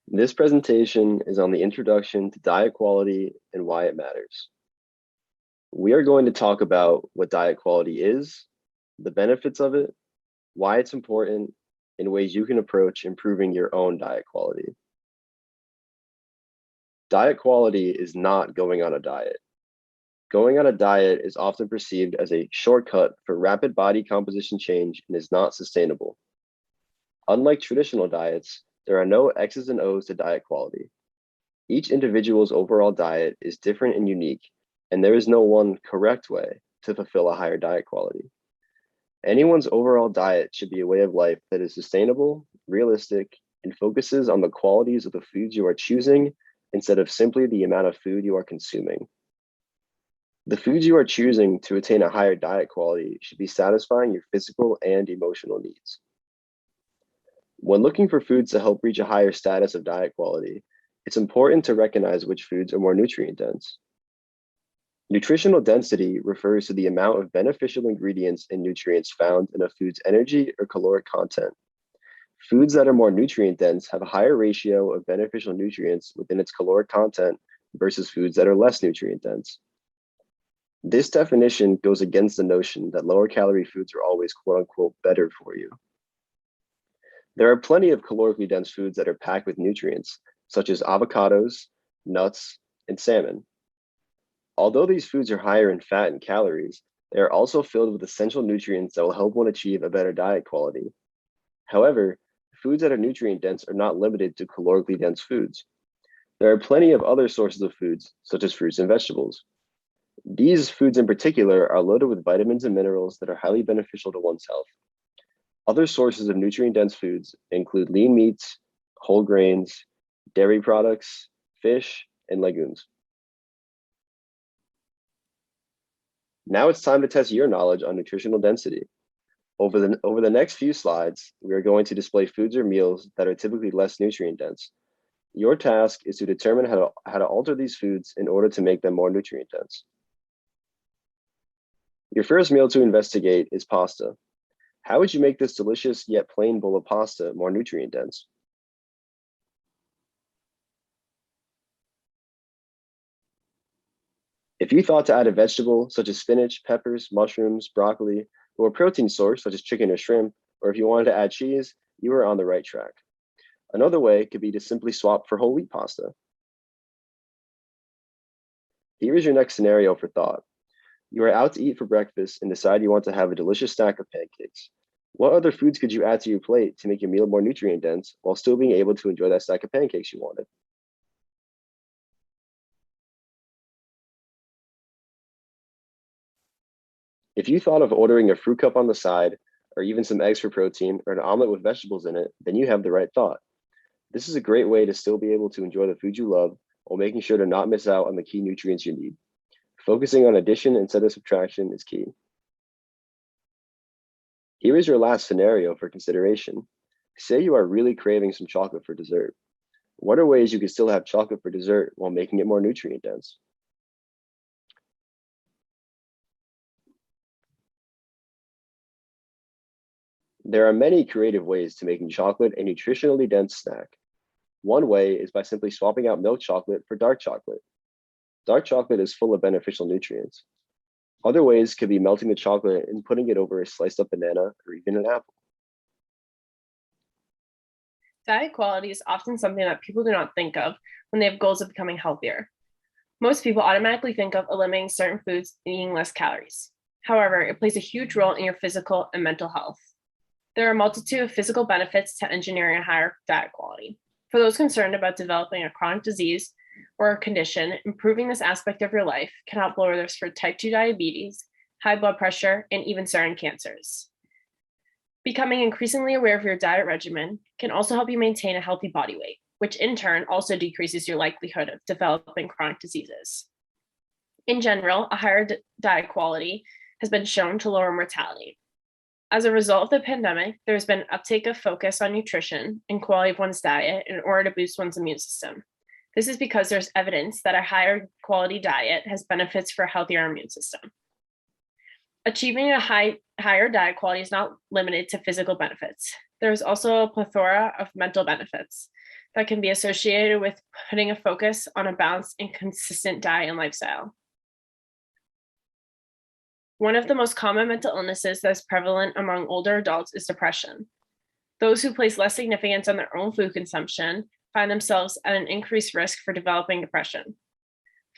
This presentation is on the introduction to diet quality and why it matters. We are going to talk about what diet quality is, the benefits of it, why it's important, and ways you can approach improving your own diet quality. Diet quality is not going on a diet. Going on a diet is often perceived as a shortcut for rapid body composition change and is not sustainable. Unlike traditional diets, there are no X's and O's to diet quality. Each individual's overall diet is different and unique, and there is no one correct way to fulfill a higher diet quality. Anyone's overall diet should be a way of life that is sustainable, realistic, and focuses on the qualities of the foods you are choosing instead of simply the amount of food you are consuming. The foods you are choosing to attain a higher diet quality should be satisfying your physical and emotional needs. When looking for foods to help reach a higher status of diet quality, it's important to recognize which foods are more nutrient dense. Nutritional density refers to the amount of beneficial ingredients and nutrients found in a food's energy or caloric content. Foods that are more nutrient dense have a higher ratio of beneficial nutrients within its caloric content versus foods that are less nutrient dense. This definition goes against the notion that lower calorie foods are always quote unquote better for you. There are plenty of calorically dense foods that are packed with nutrients, such as avocados, nuts, and salmon. Although these foods are higher in fat and calories, they are also filled with essential nutrients that will help one achieve a better diet quality. However, foods that are nutrient dense are not limited to calorically dense foods. There are plenty of other sources of foods, such as fruits and vegetables. These foods in particular are loaded with vitamins and minerals that are highly beneficial to one's health. Other sources of nutrient-dense foods include lean meats, whole grains, dairy products, fish, and legumes. Now it's time to test your knowledge on nutritional density. Over the next few slides, we are going to display foods or meals that are typically less nutrient dense. Your task is to determine how to alter these foods in order to make them more nutrient dense. Your first meal to investigate is pasta. How would you make this delicious yet plain bowl of pasta more nutrient dense? If you thought to add a vegetable such as spinach, peppers, mushrooms, broccoli, or a protein source such as chicken or shrimp, or if you wanted to add cheese, you are on the right track. Another way could be to simply swap for whole wheat pasta. Here is your next scenario for thought. You are out to eat for breakfast and decide you want to have a delicious stack of pancakes. What other foods could you add to your plate to make your meal more nutrient dense while still being able to enjoy that stack of pancakes you wanted? If you thought of ordering a fruit cup on the side, or even some eggs for protein, or an omelet with vegetables in it, then you have the right thought. This is a great way to still be able to enjoy the food you love while making sure to not miss out on the key nutrients you need. Focusing on addition instead of subtraction is key. Here is your last scenario for consideration. Say you are really craving some chocolate for dessert. What are ways you can still have chocolate for dessert while making it more nutrient dense? There are many creative ways to making chocolate a nutritionally dense snack. One way is by simply swapping out milk chocolate for dark chocolate. Dark chocolate is full of beneficial nutrients. Other ways could be melting the chocolate and putting it over a sliced up banana or even an apple. Diet quality is often something that people do not think of when they have goals of becoming healthier. Most people automatically think of eliminating certain foods and eating less calories. However, it plays a huge role in your physical and mental health. There are a multitude of physical benefits to engineering a higher diet quality. For those concerned about developing a chronic disease or a condition, improving this aspect of your life can help lower the risk for type 2 diabetes, high blood pressure, and even certain cancers. Becoming increasingly aware of your diet regimen can also help you maintain a healthy body weight, which in turn also decreases your likelihood of developing chronic diseases. In general, a higher diet quality has been shown to lower mortality. As a result of the pandemic, there's been an uptake of focus on nutrition and quality of one's diet in order to boost one's immune system. This is because there's evidence that a higher quality diet has benefits for a healthier immune system. Achieving a higher diet quality is not limited to physical benefits. There's also a plethora of mental benefits that can be associated with putting a focus on a balanced and consistent diet and lifestyle. One of the most common mental illnesses that is prevalent among older adults is depression. Those who place less significance on their own food consumption find themselves at an increased risk for developing depression.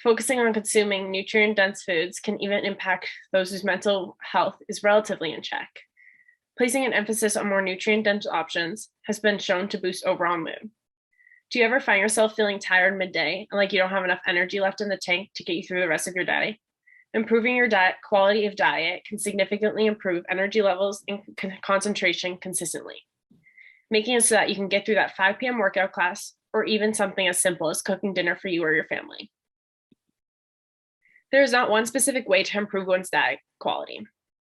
Focusing on consuming nutrient dense foods can even impact those whose mental health is relatively in check. Placing an emphasis on more nutrient dense options has been shown to boost overall mood. Do you ever find yourself feeling tired midday and like you don't have enough energy left in the tank to get you through the rest of your day? Improving your quality of diet can significantly improve energy levels and concentration consistently, making it so that you can get through that 5 p.m. workout class or even something as simple as cooking dinner for you or your family. There is not one specific way to improve one's diet quality.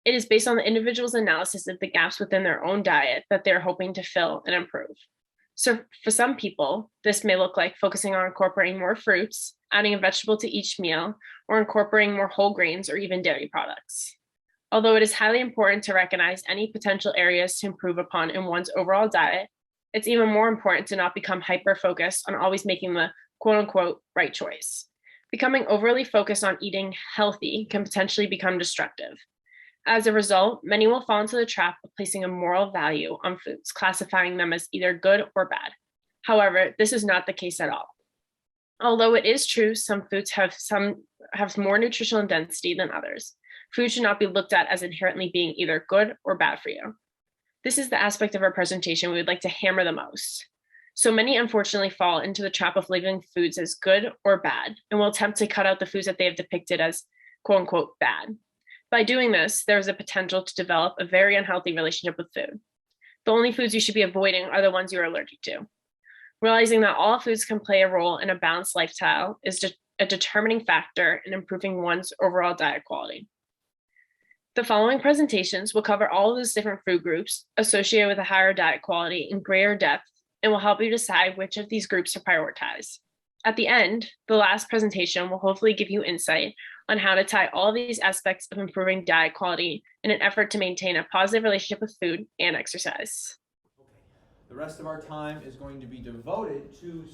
It is based on the individual's analysis of the gaps within their own diet that they're hoping to fill and improve. So for some people, this may look like focusing on incorporating more fruits, adding a vegetable to each meal, or incorporating more whole grains or even dairy products. Although it is highly important to recognize any potential areas to improve upon in one's overall diet, it's even more important to not become hyper-focused on always making the quote-unquote right choice. Becoming overly focused on eating healthy can potentially become destructive. As a result, many will fall into the trap of placing a moral value on foods, classifying them as either good or bad. However, this is not the case at all. Although it is true some foods have more nutritional density than others, food should not be looked at as inherently being either good or bad for you. This is the aspect of our presentation we would like to hammer the most. So many unfortunately fall into the trap of labeling foods as good or bad and will attempt to cut out the foods that they have depicted as quote unquote bad. By doing this, there is a potential to develop a very unhealthy relationship with food. The only foods you should be avoiding are the ones you are allergic to. Realizing that all foods can play a role in a balanced lifestyle is a determining factor in improving one's overall diet quality. The following presentations will cover all of those different food groups associated with a higher diet quality in greater depth and will help you decide which of these groups to prioritize. At the end, the last presentation will hopefully give you insight on how to tie all of these aspects of improving diet quality in an effort to maintain a positive relationship with food and exercise. Okay. The rest of our time is going to be devoted to